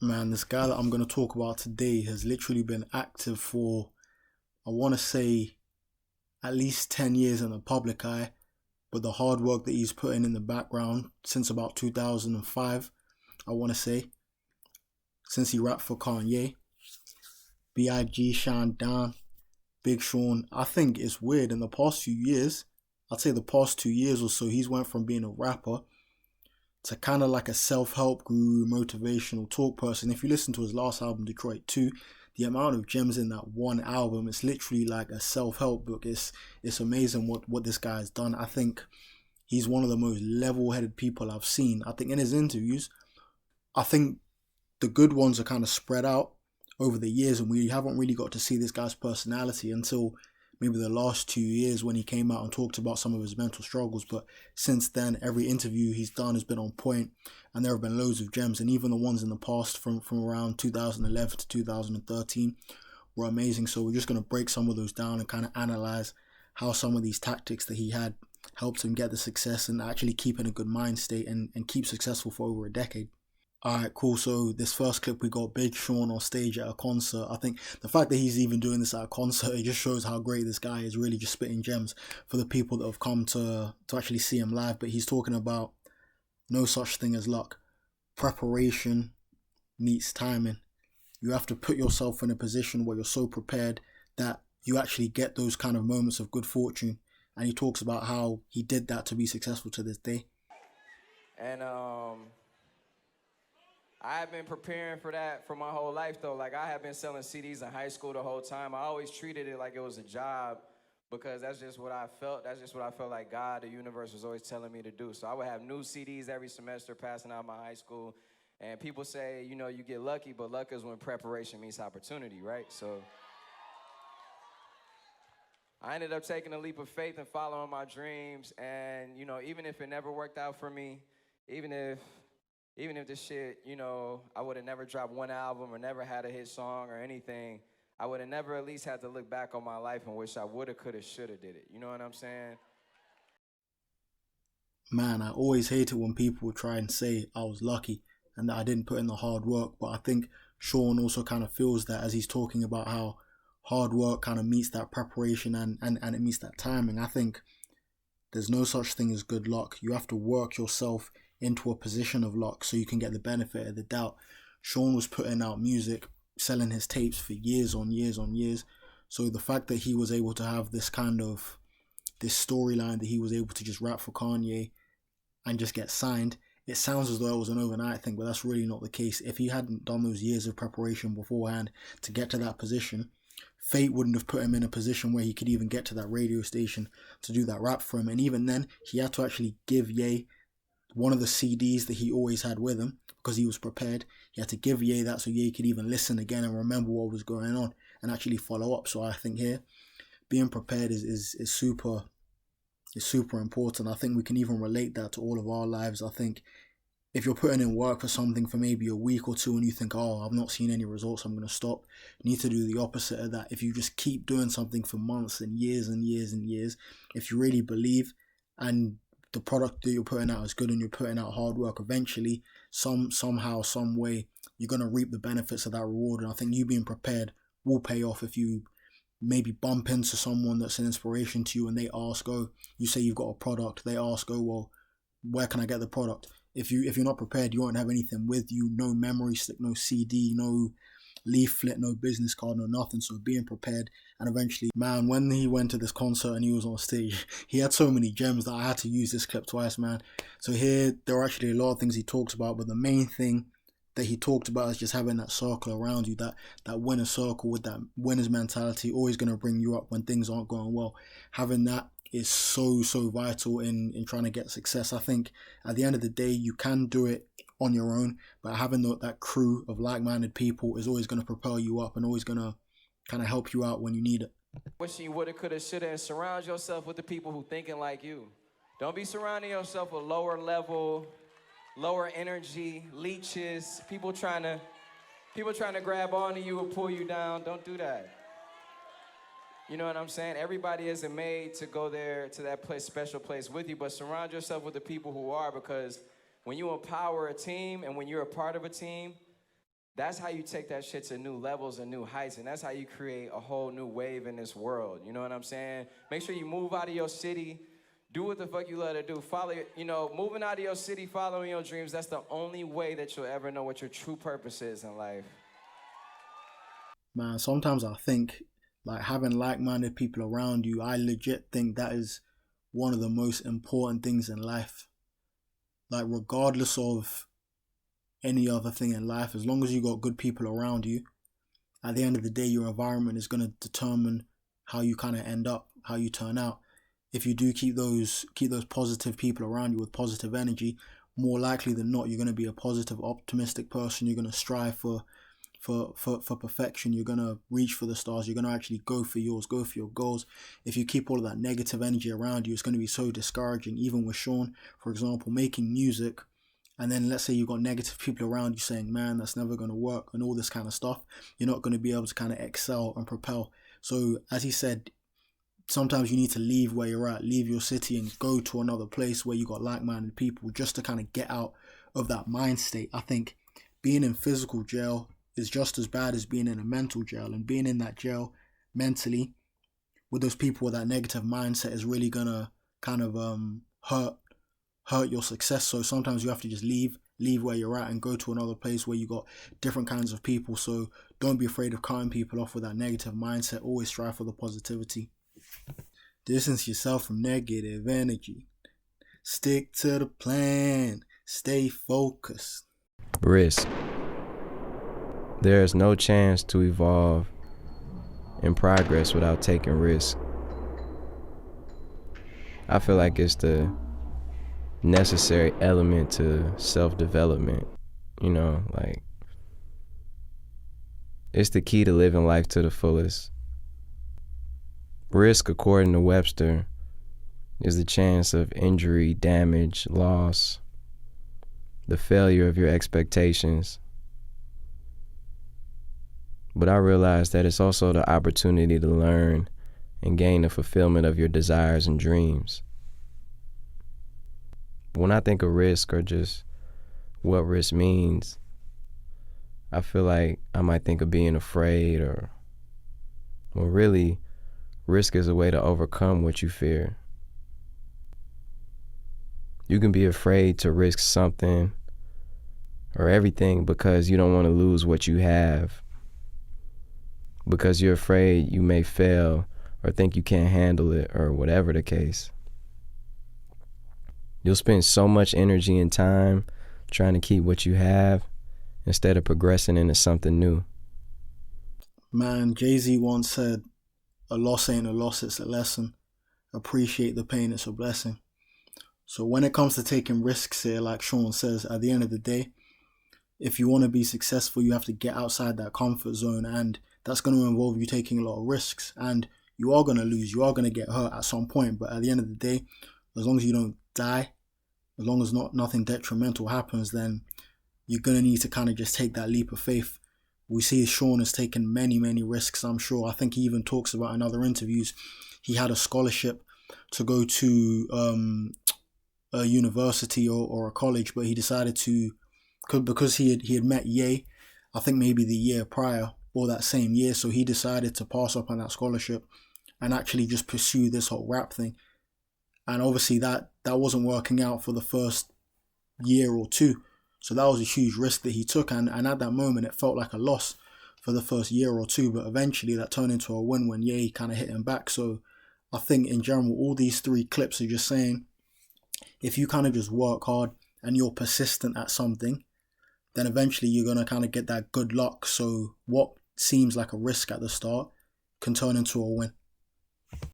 Man, this guy that I'm going to talk about today has literally been active for, I want to say, at least 10 years in the public eye, but the hard work that he's put in the background since about 2005, I want to say, since he rapped for Kanye, B.I.G., Sean Down, Big Sean. I think it's weird in the past few years, I'd say the past 2 years or so, he's went from being a rapper to kind of like a self-help guru, motivational talk person. If you listen to his last album, Detroit 2, the amount of gems in that one album, it's literally like a self-help book. It's amazing what this guy has done. I think he's one of the most level-headed people I've seen. I think in his interviews, I think the good ones are kind of spread out over the years, and we haven't really got to see this guy's personality until maybe the last 2 years when he came out and talked about some of his mental struggles. But since then, every interview he's done has been on point, and there have been loads of gems. And even the ones in the past from around 2011 to 2013 were amazing. So we're just going to break some of those down and kind of analyze how some of these tactics that he had helped him get the success and actually keep in a good mind state and keep successful for over a decade. Alright, cool. So this first clip we got Big Sean on stage at a concert. I think the fact that he's even doing this at a concert, it just shows how great this guy is, really just spitting gems for the people that have come to actually see him live. But he's talking about no such thing as luck. Preparation meets timing. You have to put yourself in a position where you're so prepared that you actually get those kind of moments of good fortune. And he talks about how he did that to be successful to this day. And I have been preparing for that for my whole life, though. Like, I have been selling CDs in high school the whole time. I always treated it like it was a job because that's just what I felt. That's just what I felt like God, the universe, was always telling me to do. So I would have new CDs every semester passing out my high school. And people say, you know, you get lucky, but luck is when preparation meets opportunity, right? So I ended up taking a leap of faith and following my dreams. And, you know, even if it never worked out for me, even if this shit, you know, I would have never dropped one album or never had a hit song or anything, I would have never at least had to look back on my life and wish I woulda, coulda, shoulda did it. You know what I'm saying? Man, I always hate it when people try and say I was lucky and that I didn't put in the hard work. But I think Sean also kind of feels that as he's talking about how hard work kind of meets that preparation and it meets that timing. I think there's no such thing as good luck. You have to work yourself into a position of luck so you can get the benefit of the doubt. Sean was putting out music, selling his tapes for years on years on years. So the fact that he was able to have this storyline that he was able to just rap for Kanye and just get signed, it sounds as though it was an overnight thing, but that's really not the case. If he hadn't done those years of preparation beforehand to get to that position, fate wouldn't have put him in a position where he could even get to that radio station to do that rap for him. And even then, he had to actually give Ye one of the CDs that he always had with him because he was prepared. He had to give Ye that so Ye could even listen again and remember what was going on and actually follow up. So I think here, being prepared is super important. I think we can even relate that to all of our lives. I think if you're putting in work for something for maybe a week or two and you think, oh, I've not seen any results, I'm going to stop, you need to do the opposite of that. If you just keep doing something for months and years and years and years, if you really believe and the product that you're putting out is good and you're putting out hard work, eventually, somehow, some way, you're going to reap the benefits of that reward. And I think you being prepared will pay off if you maybe bump into someone that's an inspiration to you and they ask, oh, you say you've got a product, they ask, oh, well, where can I get the product? If you're not prepared, you won't have anything with you, no memory stick, no CD, no leaflet, no business card, no nothing. So being prepared, and eventually, man, when he went to this concert and he was on stage, he had so many gems that I had to use this clip twice, man. So here there are actually a lot of things he talks about, but the main thing that he talked about is just having that circle around you, that winner circle with that winner's mentality, always going to bring you up when things aren't going well. Having that is so vital in trying to get success. I think at the end of the day, you can do it on your own, but having that crew of like-minded people is always going to propel you up and always going to kind of help you out when you need it. Wishing you woulda, coulda, shoulda, and surround yourself with the people who thinking like you. Don't be surrounding yourself with lower level, lower energy, leeches, people trying to grab onto you and pull you down. Don't do that. You know what I'm saying? Everybody isn't made to go there to that place, special place with you, but surround yourself with the people who are, because when you empower a team and when you're a part of a team, That's how you take that shit to new levels and new heights, and that's how you create a whole new wave in this world. You know what I'm saying? Make sure you move out of your city. Do what the fuck you love to do. Follow, moving out of your city, following your dreams, that's the only way that you'll ever know what your true purpose is in life. Man, sometimes I think, like, having like-minded people around you, I legit think that is one of the most important things in life. Like, regardless of any other thing in life, as long as you got good people around you, at the end of the day, your environment is going to determine how you kind of end up, how you turn out. If you do keep those positive people around you with positive energy, more likely than not, you're going to be a positive, optimistic person. You're going to strive for perfection. You're going to reach for the stars. You're going to actually go for yours, go for your goals. If you keep all of that negative energy around you, it's going to be so discouraging. Even with Sean, for example, making music, and then let's say you've got negative people around you saying, man, that's never going to work and all this kind of stuff, you're not going to be able to kind of excel and propel. So as he said, sometimes you need to leave where you're at, leave your city and go to another place where you got like-minded people just to kind of get out of that mind state. I think being in physical jail is just as bad as being in a mental jail, and being in that jail mentally with those people with that negative mindset is really gonna kind of hurt your success. So sometimes you have to just leave where you're at and go to another place where you got different kinds of people. So don't be afraid of cutting people off with that negative mindset. Always strive for the positivity. Distance yourself from negative energy. Stick to the plan. Stay focused. Risk. There is no chance to evolve and progress without taking risk. I feel like it's the necessary element to self-development. Like, it's the key to living life to the fullest. Risk, according to Webster, is the chance of injury, damage, loss, the failure of your expectations. But I realize that it's also the opportunity to learn and gain the fulfillment of your desires and dreams. When I think of risk, or just what risk means, I feel like I might think of being afraid, or really, risk is a way to overcome what you fear. You can be afraid to risk something or everything because you don't want to lose what you have, because you're afraid you may fail or think you can't handle it, or whatever the case. You'll spend so much energy and time trying to keep what you have instead of progressing into something new. Man, Jay-Z once said, a loss ain't a loss, it's a lesson. Appreciate the pain, it's a blessing. So when it comes to taking risks here, like Sean says, at the end of the day, if you want to be successful, you have to get outside that comfort zone, and that's going to involve you taking a lot of risks, and you are going to lose, you are going to get hurt at some point, but at the end of the day, as long as you don't die, as long as nothing detrimental happens, then you're going to need to kind of just take that leap of faith. We see Sean has taken many, many risks, I'm sure. I think he even talks about in other interviews, he had a scholarship to go to a university or a college, but he decided to, because he had met Ye, I think maybe the year prior or that same year, so he decided to pass up on that scholarship and actually just pursue this whole rap thing. And obviously that wasn't working out for the first year or two. So that was a huge risk that he took. And at that moment, it felt like a loss for the first year or two. But eventually that turned into a win when Ye kind of hit him back. So I think in general, all these three clips are just saying, if you kind of just work hard and you're persistent at something, then eventually you're going to kind of get that good luck. So what seems like a risk at the start can turn into a win.